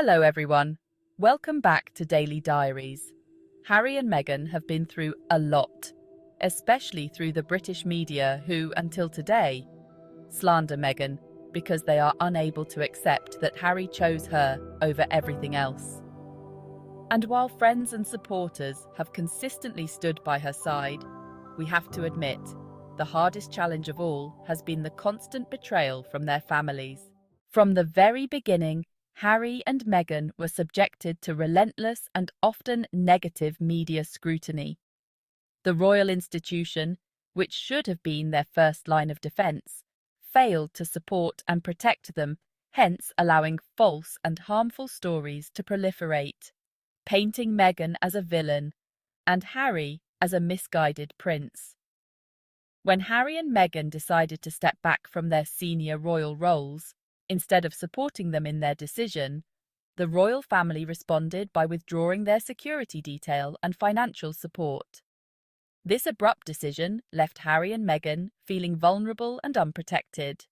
Hello everyone. Welcome back to Daily Diaries. Harry and Meghan have been through a lot, especially through the British media who, until today, slander Meghan because they are unable to accept that Harry chose her over everything else. And while friends and supporters have consistently stood by her side, we have to admit, the hardest challenge of all has been the constant betrayal from their families. From the very beginning, Harry and Meghan were subjected to relentless and often negative media scrutiny. The royal institution, which should have been their first line of defence, failed to support and protect them, hence allowing false and harmful stories to proliferate, painting Meghan as a villain and Harry as a misguided prince. When Harry and Meghan decided to step back from their senior royal roles, instead of supporting them in their decision, the royal family responded by withdrawing their security detail and financial support. This abrupt decision left Harry and Meghan feeling vulnerable and unprotected.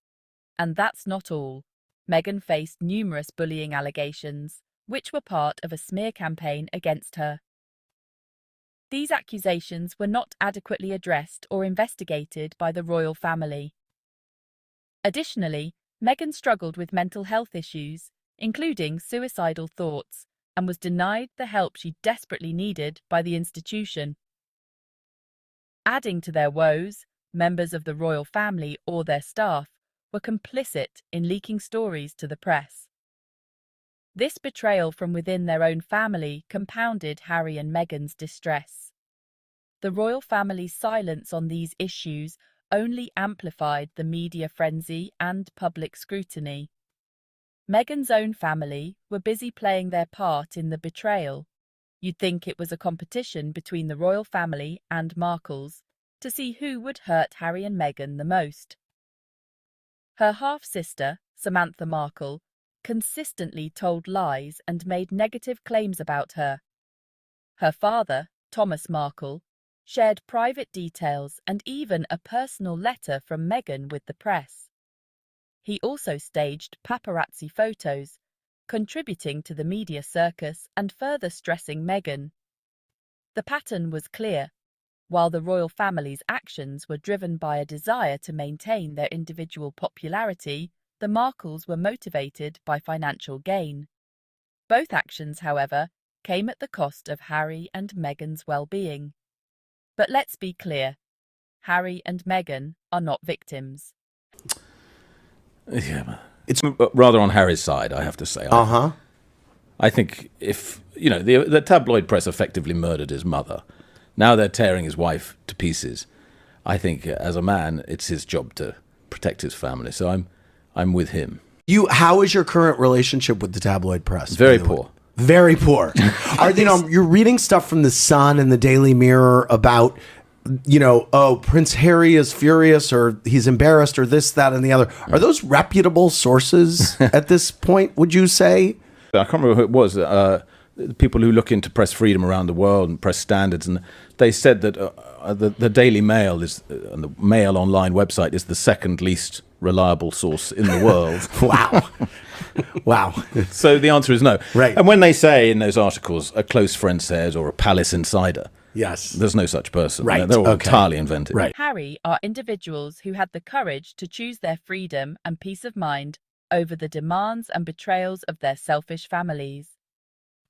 And that's not all. Meghan faced numerous bullying allegations, which were part of a smear campaign against her. These accusations were not adequately addressed or investigated by the royal family. Additionally, Meghan struggled with mental health issues, including suicidal thoughts, and was denied the help she desperately needed by the institution. Adding to their woes, members of the royal family or their staff were complicit in leaking stories to the press. This betrayal from within their own family compounded Harry and Meghan's distress. The royal family's silence on these issues only amplified the media frenzy and public scrutiny. Meghan's own family were busy playing their part in the betrayal. You'd think it was a competition between the royal family and Markles to see who would hurt Harry and Meghan the most. Her half-sister, Samantha Markle, consistently told lies and made negative claims about her. Her father, Thomas Markle, shared private details and even a personal letter from Meghan with the press. He also staged paparazzi photos, contributing to the media circus and further stressing Meghan. The pattern was clear. While the royal family's actions were driven by a desire to maintain their individual popularity, the Markles were motivated by financial gain. Both actions, however, came at the cost of Harry and Meghan's well-being. But let's be clear, Harry and Meghan are not victims. Yeah, it's rather on Harry's side, I have to say. I think if, the tabloid press effectively murdered his mother. Now they're tearing his wife to pieces. I think as a man, it's his job to protect his family. So I'm with him. How is your current relationship with the tabloid press? Very poor. Very poor. You're reading stuff from The Sun and the Daily Mirror about, Prince Harry is furious or he's embarrassed or this, that, and the other. Are those reputable sources at this point, would you say? I can't remember who it was. People who look into press freedom around the world and press standards, and they said that the Daily Mail and the Mail online website is the second least reliable source in the world. Wow. So the answer is no. Right. And when they say in those articles, a close friend says, or a palace insider, yes, there's no such person. Right. They're all entirely invented. Right. Harry are individuals who had the courage to choose their freedom and peace of mind over the demands and betrayals of their selfish families.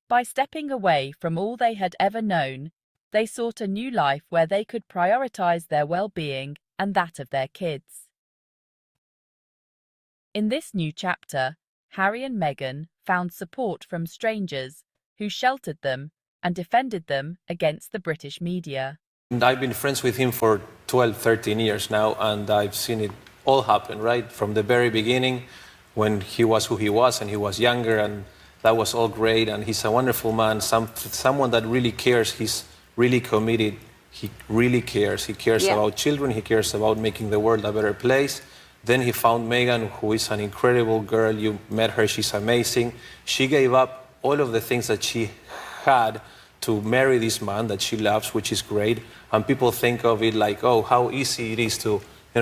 By stepping away from all they had ever known, they sought a new life where they could prioritize their well-being and that of their kids. In this new chapter, Harry and Meghan found support from strangers who sheltered them and defended them against the British media. I've been friends with him for 12, 13 years now, and I've seen it all happen, right? From the very beginning, when he was who he was and he was younger, and that was all great, and he's a wonderful man, someone that really cares. He's really committed. He really cares. He cares about children. He cares about making the world a better place. Then he found Meghan, who is an incredible girl. You met her. She's amazing. She gave up all of the things that she had to marry this man that she loves, which is great. And people think of it like, oh, how easy it is to,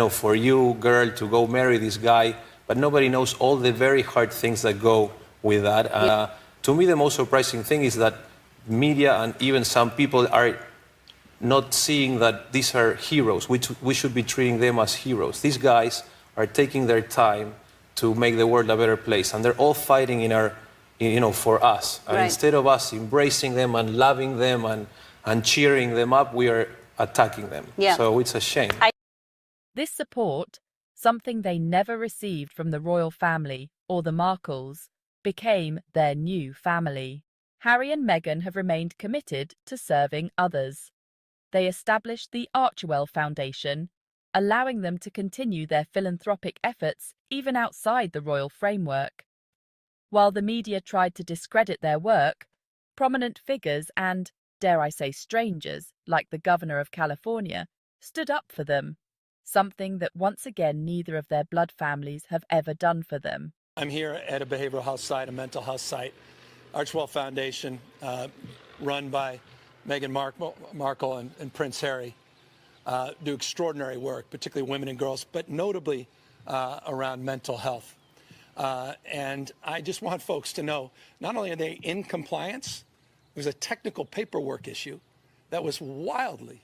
for you, girl, to go marry this guy. But nobody knows all the very hard things that go with that. To me, the most surprising thing is that media and even some people are not seeing that these are heroes. We should be treating them as heroes. These guys are taking their time to make the world a better place, and they're all fighting for us. And instead of us embracing them and loving them and cheering them up, we are attacking them. Yeah. So it's a shame. This support, something they never received from the royal family or the Markles, became their new family. Harry and Meghan have remained committed to serving others. They established the Archewell Foundation, allowing them to continue their philanthropic efforts even outside the royal framework. While the media tried to discredit their work, prominent figures and, dare I say, strangers, like the governor of California, stood up for them, something that once again neither of their blood families have ever done for them. I'm here at a behavioral health site, a mental health site, Archewell Foundation, run by Meghan Markle and Prince Harry, do extraordinary work, particularly women and girls, but notably around mental health. And I just want folks to know, not only are they in compliance, it was a technical paperwork issue that was wildly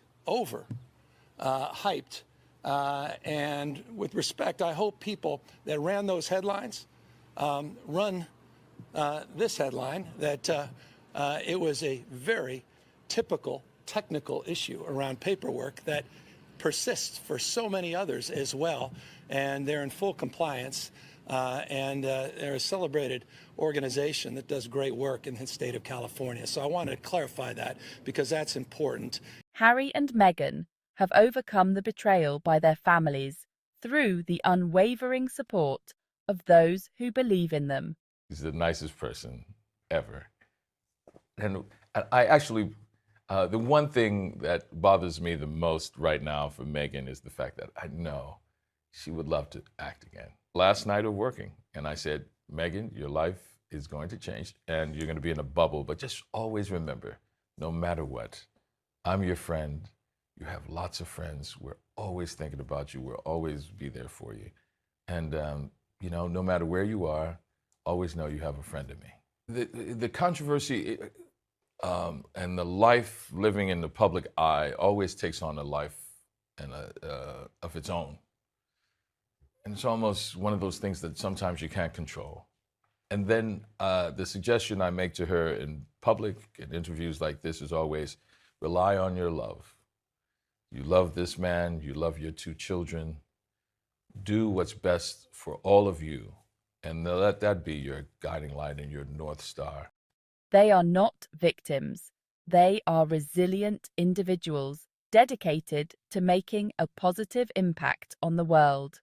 hyped. And with respect, I hope people that ran those headlines run this headline, that it was a very typical technical issue around paperwork that persists for so many others as well, and they're in full compliance, and they're a celebrated organization that does great work in the state of California. So I wanted to clarify that because that's important. Harry and Meghan have overcome the betrayal by their families through the unwavering support of those who believe in them. He's the nicest person ever. And I actually, the one thing that bothers me the most right now for Meghan is the fact that I know she would love to act again. Last night of working, and I said, Meghan, your life is going to change and you're going to be in a bubble, but just always remember, no matter what, I'm your friend. You have lots of friends. We're always thinking about you. We'll always be there for you. And, no matter where you are, always know you have a friend in me. The controversy and the life living in the public eye always takes on a life of its own. And it's almost one of those things that sometimes you can't control. And then the suggestion I make to her in public, in interviews like this, is always rely on your love. You love this man, you love your 2 children. Do what's best for all of you, and let that be your guiding light and your North Star. They are not victims. They are resilient individuals dedicated to making a positive impact on the world.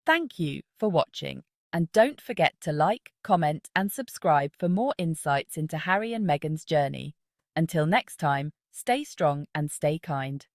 Thank you for watching, and don't forget to like, comment, and subscribe for more insights into Harry and Meghan's journey. Until next time, stay strong and stay kind.